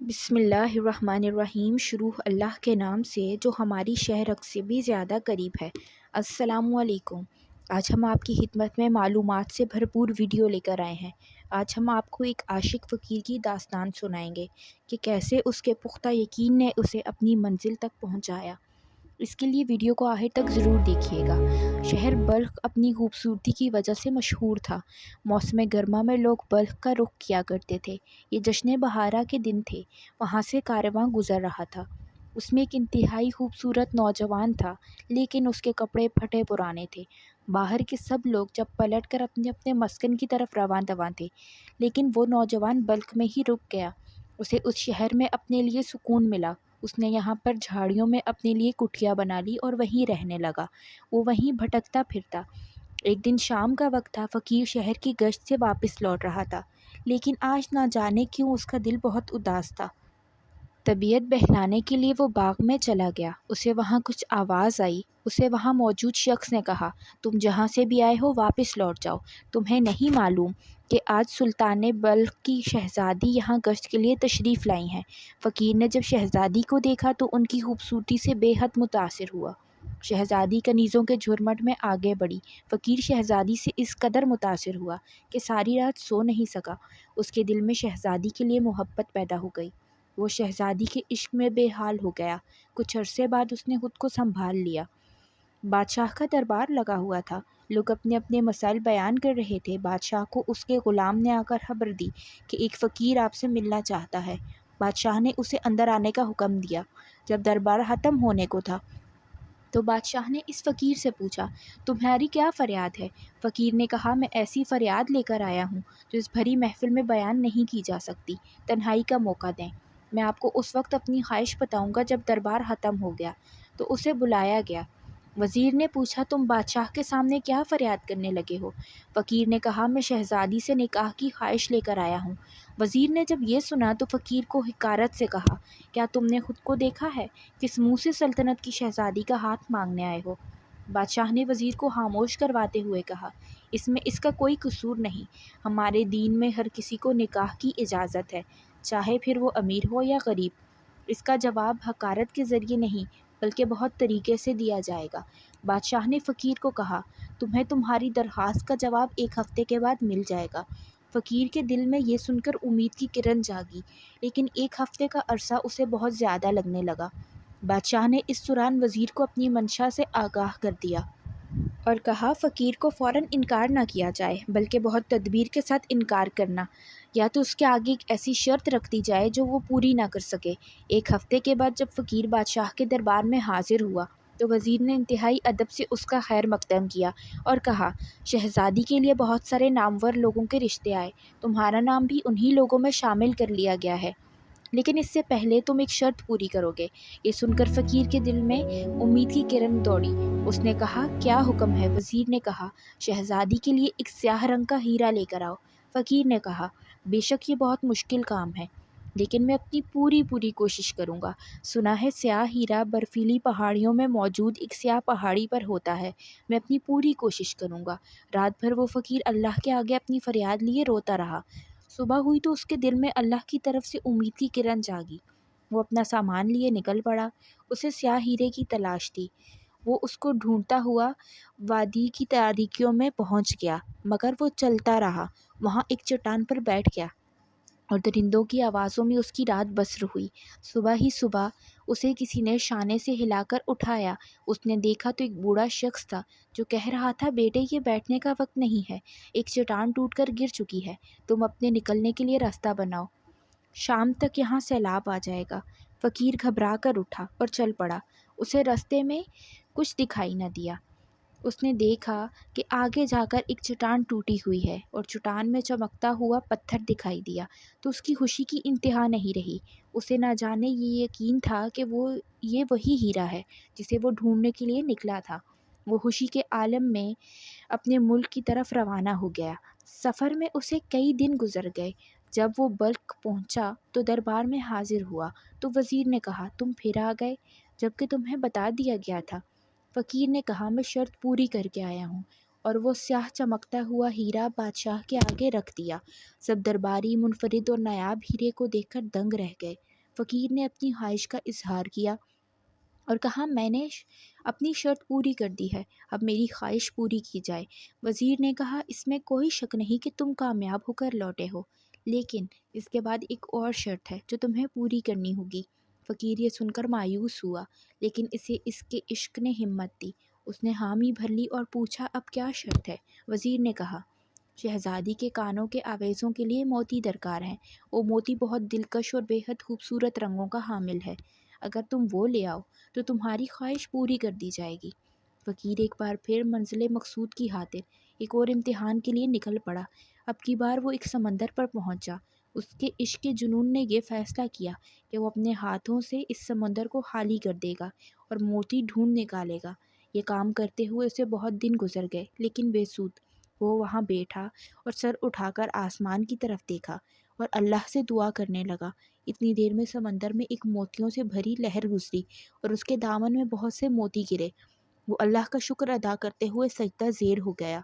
بسم اللہ الرحمن الرحیم۔ شروع اللہ کے نام سے جو ہماری شہرک سے بھی زیادہ قریب ہے۔ السلام علیکم۔ آج ہم آپ کی خدمت میں معلومات سے بھرپور ویڈیو لے کر آئے ہیں۔ آج ہم آپ کو ایک عاشق فقیر کی داستان سنائیں گے کہ کیسے اس کے پختہ یقین نے اسے اپنی منزل تک پہنچایا۔ اس کے لیے ویڈیو کو آخر تک ضرور دیکھیے گا۔ شہر بلخ اپنی خوبصورتی کی وجہ سے مشہور تھا۔ موسم گرما میں لوگ بلخ کا رخ کیا کرتے تھے۔ یہ جشن بہارا کے دن تھے۔ وہاں سے کارواں گزر رہا تھا۔ اس میں ایک انتہائی خوبصورت نوجوان تھا، لیکن اس کے کپڑے پھٹے پرانے تھے۔ باہر کے سب لوگ جب پلٹ کر اپنے اپنے مسکن کی طرف رواں دواں تھے، لیکن وہ نوجوان بلخ میں ہی رک گیا۔ اسے اس شہر میں اپنے لیے سکون ملا۔ اس نے یہاں پر جھاڑیوں میں اپنے لیے کٹھیاں بنا لی اور وہیں رہنے لگا۔ وہ وہیں بھٹکتا پھرتا۔ ایک دن شام کا وقت تھا۔ فقیر شہر کی گشت سے واپس لوٹ رہا تھا، لیکن آج نہ جانے کیوں اس کا دل بہت اداس تھا۔ طبیعت بہلانے کے لیے وہ باغ میں چلا گیا۔ اسے وہاں کچھ آواز آئی۔ اسے وہاں موجود شخص نے کہا، تم جہاں سے بھی آئے ہو واپس لوٹ جاؤ۔ تمہیں نہیں معلوم کہ آج سلطان بلخ کی شہزادی یہاں گشت کے لیے تشریف لائی ہیں؟ فقیر نے جب شہزادی کو دیکھا تو ان کی خوبصورتی سے بے حد متاثر ہوا۔ شہزادی کنیزوں کے جھرمٹ میں آگے بڑھی۔ فقیر شہزادی سے اس قدر متاثر ہوا کہ ساری رات سو نہیں سکا۔ اس کے دل میں شہزادی کے لیے محبت پیدا ہو گئی۔ وہ شہزادی کے عشق میں بے حال ہو گیا۔ کچھ عرصے بعد اس نے خود کو سنبھال لیا۔ بادشاہ کا دربار لگا ہوا تھا۔ لوگ اپنے اپنے مسائل بیان کر رہے تھے۔ بادشاہ کو اس کے غلام نے آ کر خبر دی کہ ایک فقیر آپ سے ملنا چاہتا ہے۔ بادشاہ نے اسے اندر آنے کا حکم دیا۔ جب دربار ختم ہونے کو تھا تو بادشاہ نے اس فقیر سے پوچھا، تمہاری کیا فریاد ہے؟ فقیر نے کہا، میں ایسی فریاد لے کر آیا ہوں جو اس بھری محفل میں بیان نہیں کی جا سکتی۔ تنہائی کا موقع دیں۔ میں آپ کو اس وقت اپنی خواہش بتاؤں گا جب دربار ختم ہو گیا۔ تو اسے بلایا گیا۔ وزیر نے پوچھا، تم بادشاہ کے سامنے کیا فریاد کرنے لگے ہو؟ فقیر نے کہا، میں شہزادی سے نکاح کی خواہش لے کر آیا ہوں۔ وزیر نے جب یہ سنا تو فقیر کو حقارت سے کہا، کیا تم نے خود کو دیکھا ہے؟ کس منہ سے سلطنت کی شہزادی کا ہاتھ مانگنے آئے ہو؟ بادشاہ نے وزیر کو خاموش کرواتے ہوئے کہا، اس میں اس کا کوئی قصور نہیں۔ ہمارے دین میں ہر کسی کو نکاح کی اجازت ہے، چاہے پھر وہ امیر ہو یا غریب۔ اس کا جواب حقارت کے ذریعے نہیں بلکہ بہت طریقے سے دیا جائے گا۔ بادشاہ نے فقیر کو کہا، تمہیں تمہاری درخواست کا جواب ایک ہفتے کے بعد مل جائے گا۔ فقیر کے دل میں یہ سن کر امید کی کرن جاگی، لیکن ایک ہفتے کا عرصہ اسے بہت زیادہ لگنے لگا۔ بادشاہ نے اس دوران وزیر کو اپنی منشا سے آگاہ کر دیا اور کہا، فقیر کو فوراً انکار نہ کیا جائے بلکہ بہت تدبیر کے ساتھ انکار کرنا، یا تو اس کے آگے ایک ایسی شرط رکھ دی جائے جو وہ پوری نہ کر سکے۔ ایک ہفتے کے بعد جب فقیر بادشاہ کے دربار میں حاضر ہوا تو وزیر نے انتہائی ادب سے اس کا خیر مقدم کیا اور کہا، شہزادی کے لیے بہت سارے نامور لوگوں کے رشتے آئے، تمہارا نام بھی انہی لوگوں میں شامل کر لیا گیا ہے، لیکن اس سے پہلے تم ایک شرط پوری کرو گے۔ یہ سن کر فقیر کے دل میں امید کی کرن دوڑی۔ اس نے کہا، کیا حکم ہے؟ وزیر نے کہا، شہزادی کے لیے ایک سیاہ رنگ کا ہیرا لے کر آؤ۔ فقیر نے کہا، بے شک یہ بہت مشکل کام ہے، لیکن میں اپنی پوری کوشش کروں گا۔ سنا ہے سیاہ ہیرا برفیلی پہاڑیوں میں موجود ایک سیاہ پہاڑی پر ہوتا ہے۔ میں اپنی پوری کوشش کروں گا۔ رات بھر وہ فقیر اللہ کے آگے اپنی فریاد لیے روتا رہا۔ صبح ہوئی تو اس کے دل میں اللہ کی طرف سے امید کی کرن جاگی۔ وہ اپنا سامان لیے نکل پڑا۔ اسے سیاہ ہیرے کی تلاش تھی۔ وہ اس کو ڈھونڈتا ہوا وادی کی تاریکیوں میں پہنچ گیا، مگر وہ چلتا رہا۔ وہاں ایک چٹان پر بیٹھ گیا اور درندوں کی آوازوں میں اس کی رات بسر ہوئی۔ صبح ہی صبح اسے کسی نے شانے سے ہلا کر اٹھایا۔ اس نے دیکھا تو ایک بوڑھا شخص تھا جو کہہ رہا تھا، بیٹے یہ بیٹھنے کا وقت نہیں ہے، ایک چٹان ٹوٹ کر گر چکی ہے، تم اپنے نکلنے کے لیے راستہ بناؤ، شام تک یہاں سیلاب آ جائے گا۔ فقیر گھبرا کر اٹھا اور چل پڑا۔ اسے راستے میں کچھ دکھائی نہ دیا۔ اس نے دیکھا کہ آگے جا کر ایک چٹان ٹوٹی ہوئی ہے اور چٹان میں چمکتا ہوا پتھر دکھائی دیا تو اس کی خوشی کی انتہا نہیں رہی۔ اسے نہ جانے یہ یقین تھا کہ یہ وہی ہیرا ہے جسے وہ ڈھونڈنے کے لیے نکلا تھا۔ وہ خوشی کے عالم میں اپنے ملک کی طرف روانہ ہو گیا۔ سفر میں اسے کئی دن گزر گئے۔ جب وہ بلخ پہنچا تو دربار میں حاضر ہوا تو وزیر نے کہا، تم پھر آ گئے جبکہ تمہیں بتا دیا گیا تھا۔ فقیر نے کہا، میں شرط پوری کر کے آیا ہوں، اور وہ سیاہ چمکتا ہوا ہیرا بادشاہ کے آگے رکھ دیا۔ سب درباری منفرد اور نایاب ہیرے کو دیکھ کر دنگ رہ گئے۔ فقیر نے اپنی خواہش کا اظہار کیا اور کہا میں نے اپنی شرط پوری کر دی ہے، اب میری خواہش پوری کی جائے۔ وزیر نے کہا اس میں کوئی شک نہیں کہ تم کامیاب ہو کر لوٹے ہو، لیکن اس کے بعد ایک اور شرط ہے جو تمہیں پوری کرنی ہوگی۔ فقیر یہ سن کر مایوس ہوا، لیکن اسے اس کے عشق نے ہمت دی۔ اس نے حامی بھر لی اور پوچھا اب کیا شرط ہے؟ وزیر نے کہا شہزادی کے کانوں کے آویزوں کے لیے موتی درکار ہیں، وہ موتی بہت دلکش اور بے حد خوبصورت رنگوں کا حامل ہے، اگر تم وہ لے آؤ تو تمہاری خواہش پوری کر دی جائے گی۔ فقیر ایک بار پھر منزل مقصود کی خاطر ایک اور امتحان کے لیے نکل پڑا۔ اب کی بار وہ ایک سمندر پر پہنچا۔ اس کے عشق کے جنون نے یہ فیصلہ کیا کہ وہ اپنے ہاتھوں سے اس سمندر کو خالی کر دے گا اور موتی ڈھونڈ نکالے گا۔ یہ کام کرتے ہوئے اسے بہت دن گزر گئے، لیکن بے سود۔ وہ وہاں بیٹھا اور سر اٹھا کر آسمان کی طرف دیکھا اور اللہ سے دعا کرنے لگا۔ اتنی دیر میں سمندر میں ایک موتیوں سے بھری لہر گزری اور اس کے دامن میں بہت سے موتی گرے۔ وہ اللہ کا شکر ادا کرتے ہوئے سجدہ زیر ہو گیا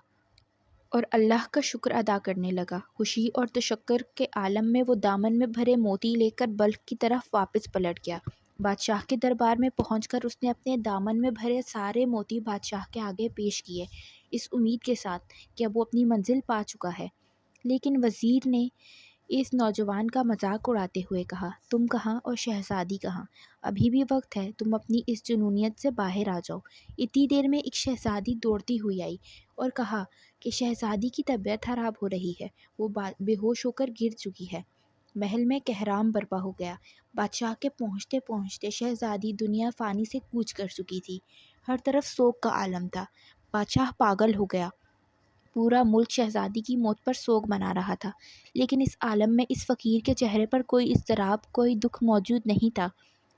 اور اللہ کا شکر ادا کرنے لگا۔ خوشی اور تشکر کے عالم میں وہ دامن میں بھرے موتی لے کر بلخ کی طرف واپس پلٹ گیا۔ بادشاہ کے دربار میں پہنچ کر اس نے اپنے دامن میں بھرے سارے موتی بادشاہ کے آگے پیش کیے، اس امید کے ساتھ کہ اب وہ اپنی منزل پا چکا ہے۔ لیکن وزیر نے اس نوجوان کا مذاق اڑاتے ہوئے کہا تم کہاں اور شہزادی کہاں؟ ابھی بھی وقت ہے، تم اپنی اس جنونیت سے باہر آ جاؤ۔ اتنی دیر میں ایک شہزادی دوڑتی ہوئی آئی اور کہا کہ شہزادی کی طبیعت خراب ہو رہی ہے، وہ بے ہوش ہو کر گر چکی ہے۔ محل میں کہرام برپا ہو گیا۔ بادشاہ کے پہنچتے پہنچتے شہزادی دنیا فانی سے کوچ کر چکی تھی۔ ہر طرف سوگ کا عالم تھا۔ بادشاہ پاگل ہو گیا۔ پورا ملک شہزادی کی موت پر سوگ منا رہا تھا، لیکن اس عالم میں اس فقیر کے چہرے پر کوئی اضطراب، کوئی دکھ موجود نہیں تھا۔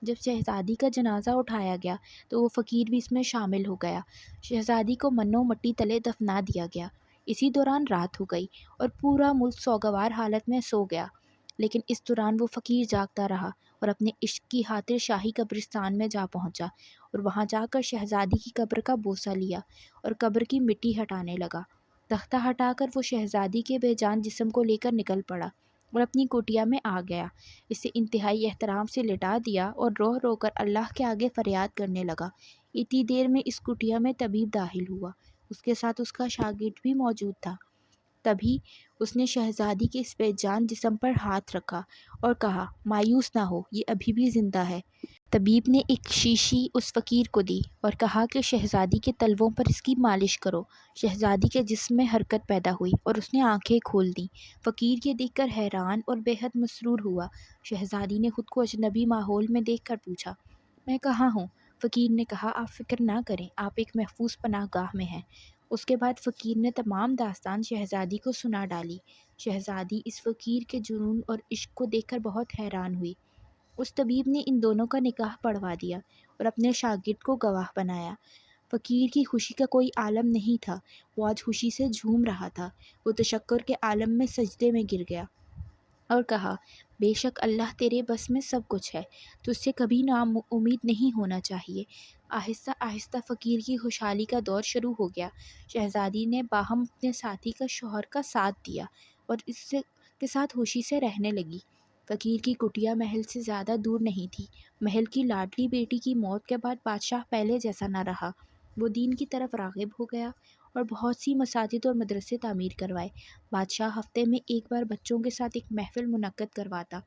جب شہزادی کا جنازہ اٹھایا گیا تو وہ فقیر بھی اس میں شامل ہو گیا۔ شہزادی کو منو مٹی تلے دفنا دیا گیا۔ اسی دوران رات ہو گئی اور پورا ملک سوگوار حالت میں سو گیا، لیکن اس دوران وہ فقیر جاگتا رہا اور اپنے عشق کی خاطر شاہی قبرستان میں جا پہنچا اور وہاں جا کر شہزادی کی قبر کا بوسہ لیا اور قبر کی مٹی ہٹانے لگا۔ تختہ ہٹا کر وہ شہزادی کے بے جان جسم کو لے کر نکل پڑا اور اپنی کٹیا میں آ گیا۔ اسے انتہائی احترام سے لٹا دیا اور رو رو کر اللہ کے آگے فریاد کرنے لگا۔ اتنی دیر میں اس کٹیا میں طبیب داخل ہوا، اس کے ساتھ اس کا شاگرد بھی موجود تھا۔ تبھی اس نے شہزادی کے اس بے جان جسم پر ہاتھ رکھا اور کہا مایوس نہ ہو، یہ ابھی بھی زندہ ہے۔ طبیب نے ایک شیشی اس فقیر کو دی اور کہا کہ شہزادی کے تلووں پر اس کی مالش کرو۔ شہزادی کے جسم میں حرکت پیدا ہوئی اور اس نے آنکھیں کھول دیں۔ فقیر یہ دیکھ کر حیران اور بے حد مسرور ہوا۔ شہزادی نے خود کو اجنبی ماحول میں دیکھ کر پوچھا میں کہاں ہوں؟ فقیر نے کہا آپ فکر نہ کریں، آپ ایک محفوظ پناہ گاہ میں ہیں۔ اس کے بعد فقیر نے تمام داستان شہزادی کو سنا ڈالی۔ شہزادی اس فقیر کے جنون اور عشق کو دیکھ کر بہت حیران ہوئی۔ اس طبیب نے ان دونوں کا نکاح پڑھوا دیا اور اپنے شاگرد کو گواہ بنایا۔ فقیر کی خوشی کا کوئی عالم نہیں تھا، وہ آج خوشی سے جھوم رہا تھا۔ وہ تشکر کے عالم میں سجدے میں گر گیا اور کہا بے شک اللہ تیرے بس میں سب کچھ ہے، تجھ سے کبھی نا امید نہیں ہونا چاہیے۔ آہستہ آہستہ فقیر کی خوشحالی کا دور شروع ہو گیا۔ شہزادی نے باہم اپنے ساتھی کا شوہر کا ساتھ دیا اور اس کے ساتھ خوشی سے رہنے لگی۔ فقیر کی کٹیا محل سے زیادہ دور نہیں تھی۔ محل کی لاڈلی بیٹی کی موت کے بعد بادشاہ پہلے جیسا نہ رہا۔ وہ دین کی طرف راغب ہو گیا اور بہت سی مساجد اور مدرسے تعمیر کروائے۔ بادشاہ ہفتے میں ایک بار بچوں کے ساتھ ایک محفل منعقد کرواتا۔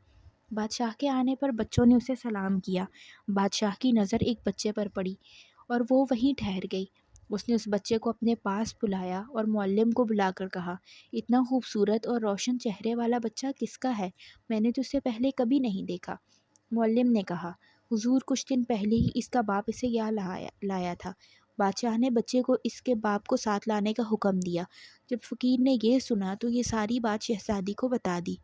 بادشاہ کے آنے پر بچوں نے اسے سلام کیا۔ بادشاہ کی نظر ایک بچے پر پڑی اور وہ وہیں ٹھہر گئی۔ اس نے اس بچے کو اپنے پاس بلایا اور معلم کو بلا کر کہا اتنا خوبصورت اور روشن چہرے والا بچہ کس کا ہے؟ میں نے تو اسے پہلے کبھی نہیں دیکھا۔ معلم نے کہا حضور کچھ دن پہلے ہی اس کا باپ اسے یہاں لایا تھا۔ بادشاہ نے بچے کو اس کے باپ کو ساتھ لانے کا حکم دیا۔ جب فقیر نے یہ سنا تو یہ ساری بات شہزادی کو بتا دی۔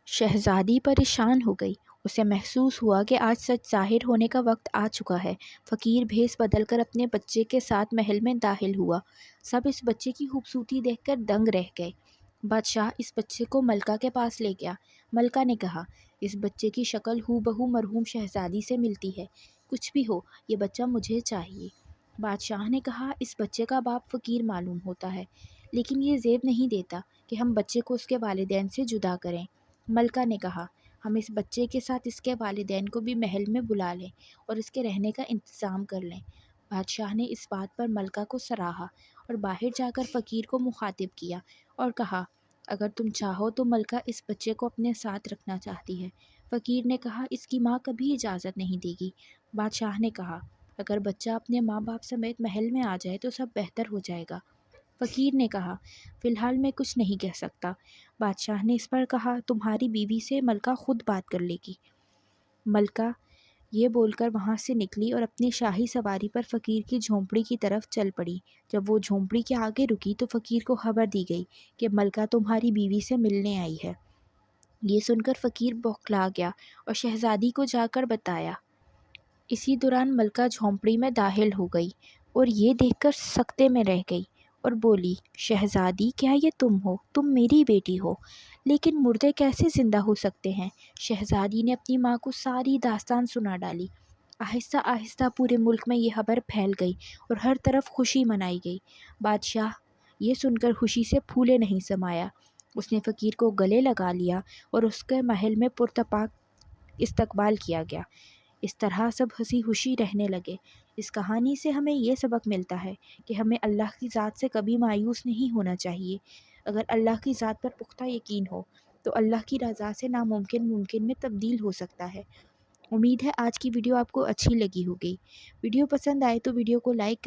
شہزادی پریشان ہو گئی۔ اسے محسوس ہوا کہ آج سچ ظاہر ہونے کا وقت آ چکا ہے۔ فقیر بھیس بدل کر اپنے بچے کے ساتھ محل میں داخل ہوا۔ سب اس بچے کی خوبصورتی دیکھ کر دنگ رہ گئے۔ بادشاہ اس بچے کو ملکہ کے پاس لے گیا۔ ملکہ نے کہا اس بچے کی شکل ہو بہو مرحوم شہزادی سے ملتی ہے، کچھ بھی ہو یہ بچہ مجھے چاہیے۔ بادشاہ نے کہا اس بچے کا باپ فقیر معلوم ہوتا ہے، لیکن یہ زیب نہیں دیتا کہ ہم بچے کو اس کے والدین سے جدا کریں۔ ملکہ نے کہا ہم اس بچے کے ساتھ اس کے والدین کو بھی محل میں بلا لیں اور اس کے رہنے کا انتظام کر لیں۔ بادشاہ نے اس بات پر ملکہ کو سراہا اور باہر جا کر فقیر کو مخاطب کیا اور کہا، اگر تم چاہو تو ملکہ اس بچے کو اپنے ساتھ رکھنا چاہتی ہے۔ فقیر نے کہا، اس کی ماں کبھی اجازت نہیں دے گی۔ بادشاہ نے کہا، اگر بچہ اپنے ماں باپ سمیت محل میں آ جائے تو سب بہتر ہو جائے گا۔ فقیر نے کہا، فی الحال میں کچھ نہیں کہہ سکتا۔ بادشاہ نے اس پر کہا، تمہاری بیوی سے ملکہ خود بات کر لے گی۔ ملکہ یہ بول کر وہاں سے نکلی اور اپنی شاہی سواری پر فقیر کی جھونپڑی کی طرف چل پڑی۔ جب وہ جھونپڑی کے آگے رکی تو فقیر کو خبر دی گئی کہ ملکہ تمہاری بیوی سے ملنے آئی ہے۔ یہ سن کر فقیر بوکھلا گیا اور شہزادی کو جا کر بتایا۔ اسی دوران ملکہ جھونپڑی میں داخل ہو گئی اور یہ دیکھ کر سکتے میں رہ گئی اور بولی، شہزادی، کیا یہ تم ہو؟ تم میری بیٹی ہو، لیکن مردے کیسے زندہ ہو سکتے ہیں؟ شہزادی نے اپنی ماں کو ساری داستان سنا ڈالی۔ آہستہ آہستہ پورے ملک میں یہ خبر پھیل گئی اور ہر طرف خوشی منائی گئی۔ بادشاہ یہ سن کر خوشی سے پھولے نہیں سمایا۔ اس نے فقیر کو گلے لگا لیا اور اس کے محل میں پرتپاک استقبال کیا گیا۔ اس طرح سب ہنسی خوشی رہنے لگے۔ اس کہانی سے ہمیں یہ سبق ملتا ہے کہ ہمیں اللہ کی ذات سے کبھی مایوس نہیں ہونا چاہیے۔ اگر اللہ کی ذات پر پختہ یقین ہو تو اللہ کی رضا سے ناممکن ممکن میں تبدیل ہو سکتا ہے۔ امید ہے آج کی ویڈیو آپ کو اچھی لگی ہوگی۔ ویڈیو پسند آئے تو ویڈیو کو لائک کریں۔